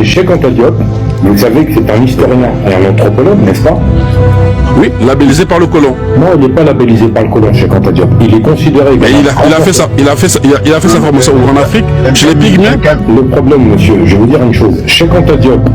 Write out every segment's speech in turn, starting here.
Et Cheikh Anta Diop, vous savez que c'est un historien et un anthropologue, n'est-ce pas? Oui, labellisé par le colon. Non, il n'est pas labellisé par le colon, Cheikh Anta Diop. Il est considéré comme il a fait sa formation en Afrique, chez les Pygmées. Le problème, monsieur, je vais vous dire une chose. Cheikh Anta Diop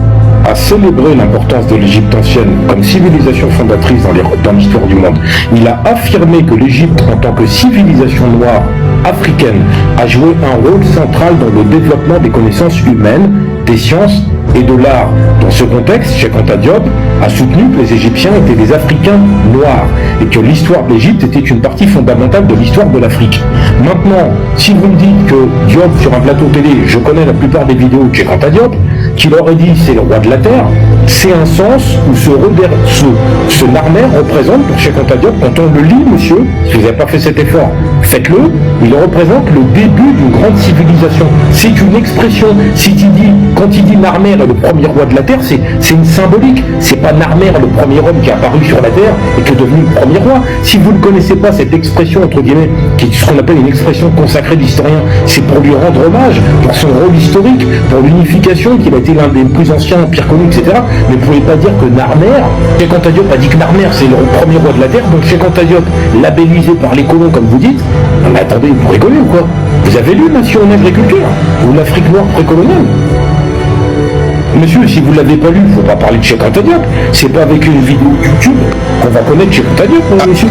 a célébré l'importance de l'Égypte ancienne comme civilisation fondatrice dans l'histoire du monde. Il a affirmé que l'Égypte, en tant que civilisation noire africaine, a joué un rôle central dans le développement des connaissances humaines, des sciences et de l'art. Dans ce contexte, Cheikh Anta Diop a soutenu que les Égyptiens étaient des Africains noirs et que l'histoire de l'Égypte était une partie fondamentale de l'histoire de l'Afrique. Maintenant, si vous me dites que Diop, sur un plateau télé, je connais la plupart des vidéos de Cheikh Anta Diop, qu'il aurait dit c'est le roi de la terre, c'est un sens où ce Narmer représente pour Cheikh Anta Diop, quand on le lit, monsieur, si vous n'avez pas fait cet effort, faites-le, il représente le début d'une grande civilisation. C'est une expression. Quand il dit Narmer est le premier roi de la terre, c'est une symbolique. C'est pas Narmer le premier homme qui est apparu sur la terre et qui est devenu le premier roi. Si vous ne connaissez pas cette expression, entre guillemets, qui est ce qu'on appelle une expression consacrée d'historien, c'est pour lui rendre hommage, pour son rôle historique, pour l'unification, qu'il a été l'un des plus anciens empires connus, etc. Mais vous ne pouvez pas dire que Narmer, Cheikh Anta Diop a dit que Narmer c'est le premier roi de la terre, donc Cheikh Anta Diop, labellisé par les colons comme vous dites. Non mais attendez, vous rigolez ou quoi? Vous avez lu Nation en agriculture ou l'Afrique noire précoloniale? Monsieur, si vous ne l'avez pas lu, il ne faut pas parler de Cheikh Anta Diop. C'est pas avec une vidéo YouTube qu'on va connaître Cheikh Anta Diop, monsieur.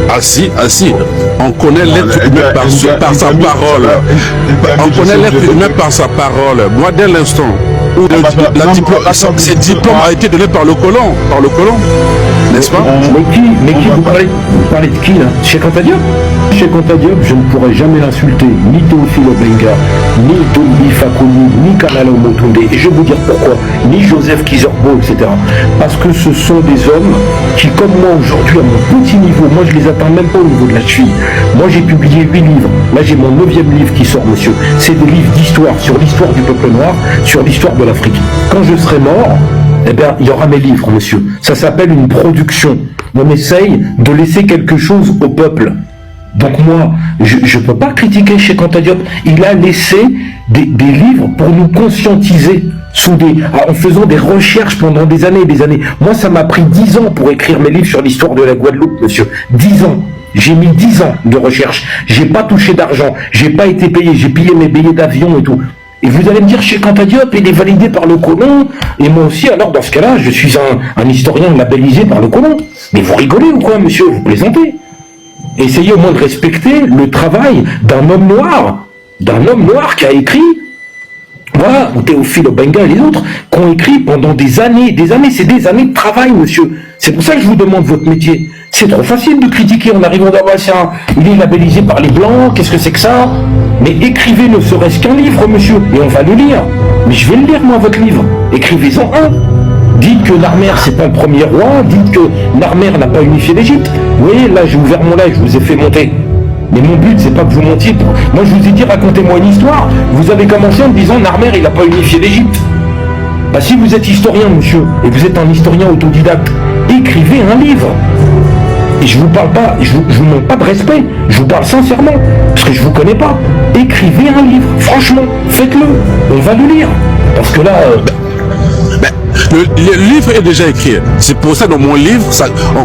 Ah si, on connaît l'être humain par sa parole. On connaît l'être humain par sa parole. Moi, dès l'instant où ce diplôme a été donné par le colon, n'est-ce pas? Mais qui vous parlez de qui là? Cheikh Anta Diop? Cheikh Anta Diop, je ne pourrais jamais l'insulter, ni Théophile Obenga, ni Dombi Fakouni, ni Kamala Motonde, et je vais vous dire pourquoi, ni Joseph Kizerbo, etc. Parce que ce sont des hommes qui, comme moi aujourd'hui, à mon petit niveau, moi je les atteins même pas au niveau de la cheville. Moi j'ai publié 8 livres, là j'ai mon 9e livre qui sort, monsieur. C'est des livres d'histoire, sur l'histoire du peuple noir, sur l'histoire de l'Afrique. Quand je serai mort, eh bien, il y aura mes livres, monsieur. Ça s'appelle une production. On essaye de laisser quelque chose au peuple. Donc moi, je ne peux pas critiquer Cheikh Anta Diop. Il a laissé des livres pour nous conscientiser en faisant des recherches pendant des années et des années. Moi, ça m'a pris 10 ans pour écrire mes livres sur l'histoire de la Guadeloupe, monsieur. 10 ans. J'ai mis 10 ans de recherche. J'ai pas touché d'argent. J'ai pas été payé. J'ai payé mes billets d'avion et tout. Et vous allez me dire, Cheikh Anta Diop, il est validé par le colon, et moi aussi, alors dans ce cas-là, je suis un historien labellisé par le colon. Mais vous rigolez ou quoi, monsieur? Vous plaisantez? Essayez au moins de respecter le travail d'un homme noir qui a écrit, voilà, ou Théophile Obenga et les autres, qui ont écrit pendant des années, c'est des années de travail, monsieur. C'est pour ça que je vous demande votre métier. C'est trop facile de critiquer en arrivant d'avoir il est labellisé par les Blancs, qu'est-ce que c'est que ça? Mais écrivez ne serait-ce qu'un livre, monsieur, et on va le lire. Mais je vais le lire, moi, votre livre. Écrivez-en un. Dites que Narmer, c'est pas le premier roi, dites que Narmer n'a pas unifié l'Égypte. Vous voyez, là, j'ai ouvert mon live, je vous ai fait monter. Mais mon but, c'est pas que vous montiez. Moi, je vous ai dit, racontez-moi une histoire. Vous avez commencé en me disant, Narmer, il n'a pas unifié l'Égypte. Bah, si vous êtes historien, monsieur, et vous êtes un historien autodidacte, écrivez un livre. Et je vous parle pas, je vous manque pas de respect, je vous parle sincèrement, parce que je vous connais pas. Écrivez un livre, franchement, faites-le, on va le lire. Parce que là... Le livre est déjà écrit. C'est pour ça dans mon livre,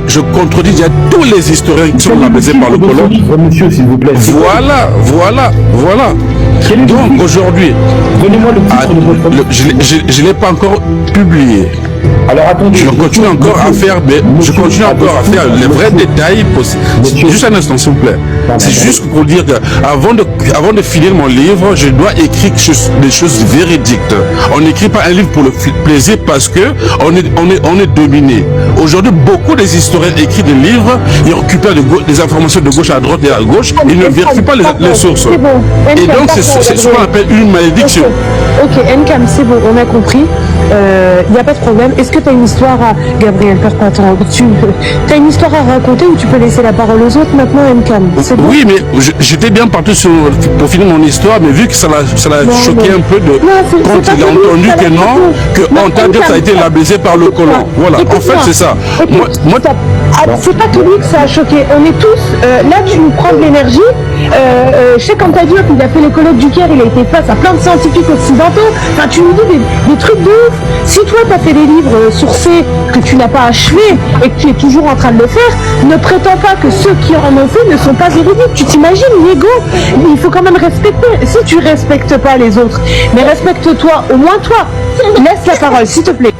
je contredis déjà tous les historiens qui sont labellisés par le colon. Monsieur, s'il vous plaît. Voilà. Donc aujourd'hui, donnez-moi le titre de votre livre. Je ne l'ai pas encore publié. Alors attendez. Je continue encore à faire les vrais détails possibles. Juste un instant, s'il vous plaît. C'est juste pour dire qu'avant de finir mon livre, je dois écrire des choses véridiques. On n'écrit pas un livre pour le plaisir parce que on est dominé. Aujourd'hui, beaucoup des historiens écrivent des livres, ils récupèrent des informations de gauche à droite et à gauche, ils ne vérifient pas les sources. Et donc, c'est ce qu'on appelle une malédiction. Ok, Nkam, c'est bon, on a compris. Il n'y a pas de problème. Est-ce que tu as une histoire à... Gabriel, attends, tu as une histoire à raconter ou tu peux laisser la parole aux autres maintenant, Nkam? Bon. Oui, mais j'étais bien parti pour finir mon histoire, mais vu que ça l'a choqué un peu quand il a entendu que non, que Anta Diop a été labellisé par le colon. Voilà, en fait, c'est ça. Moi, Ah, c'est pas que lui que ça a choqué. On est tous. Là, tu nous prends de l'énergie. Cheikh Anta Diop, il a fait les colloques du Caire, il a été face à plein de scientifiques occidentaux. Enfin, tu nous dis des trucs de ouf. Si toi, tu as fait des livres sourcés que tu n'as pas achevés et que tu es toujours en train de le faire, ne prétends pas que ceux qui en ont fait ne sont pas érudites. Tu t'imagines l'ego? Il faut quand même respecter. Si tu respectes pas les autres, mais respecte-toi, au moins toi. Laisse la parole, s'il te plaît.